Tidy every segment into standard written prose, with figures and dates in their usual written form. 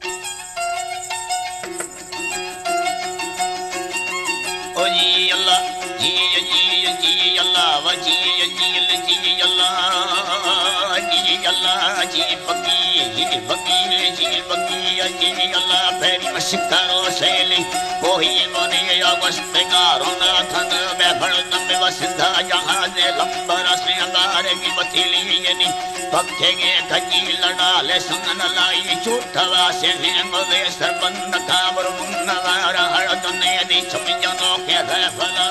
ओ जी अल्लाह जी जी जी अल्लाह व जी जी अल्लाह जी अल्लाह जी बकी जी अल्लाह फेरी मशकारो सेली कोई मोने या वस्तगारो ना थन बेफल नंबे वसिंधा जहाज लंबर से अंगारे की बतीली यनी पक्के के धजी लड़ा ले संगन लाई झूठवा से ने मले सरबंद काबर मुन्नवारा हड़दने दी छमिजनो के रहफला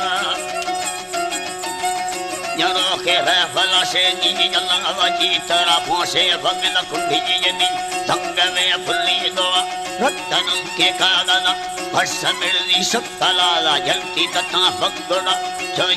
जनो के रहफला से जी अल्लाह वाजी तरा फोसे भगन कुंडी यनी दंग में फुल्ली दो रतन के कागना हर्ष मिलनी सत्तला जलती तथा भगना जो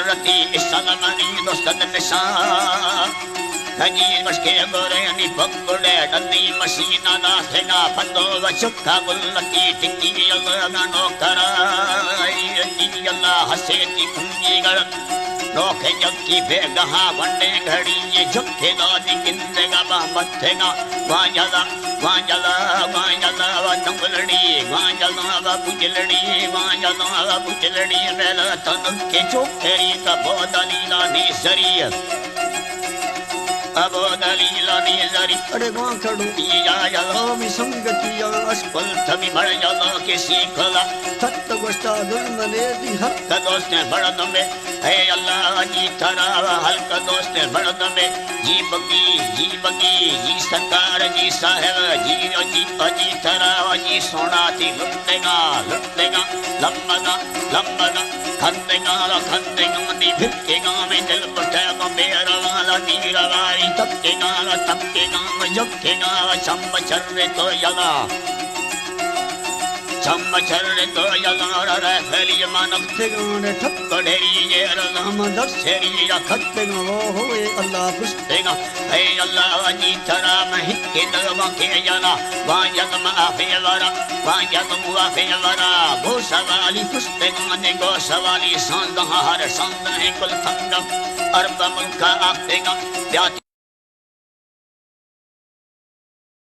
रती सलमनी दोस्तन निशान धजी मस्के बोरेनी पकड़े डंडी मशीना ना थेगा फंदो वचुका गुल्लती टिक्की अल्लाह नो कराई जी अल्लाह हसे ती कुंजी गर नोखे जक्की बेगहा वंडे घड़ी ये झुके गादी किंदेगा बा मथेगा वाजला वाजला वाजला वा नंगलड़ी वाजला वा पुजलड़ी मेला तन के चोखेरी का बोदली ला नी सरिया अब दलीला नी जरी अरे गां खड़ू या जलो मी संगतिया अस्पल थमी मर जलो के सीखला तत गोस्ता दुर्मने दी हक दोस्त ने बड़ा दमे हे अल्लाह जी तरा हल्का दोस्त ने बड़ा दमे जी बगी जी सरकार जी साहेब जी तरा जी सोना थी लुटेगा लंबना खंदेगा दी भिक्केगा में दिल पटेगा मेरा वाला नीरा वारी तपकेगा झुकेगा चम्म चर्रे तो यला चम्म चर्रे तो यला रे फैली मानक्तेगा ने ठक्कड़ेरी ये रलाम दर्शेरी या खत्तेगा वो होए अल्लाह खुशतेगा हे अल्लाह जी तरा महिके दलवा के यला वाजगमा फेवरा गोसवाली खुशतेगा ने गोसवाली सांदा हर सांदा है कुल थंगा अरब मुल्का आखेगा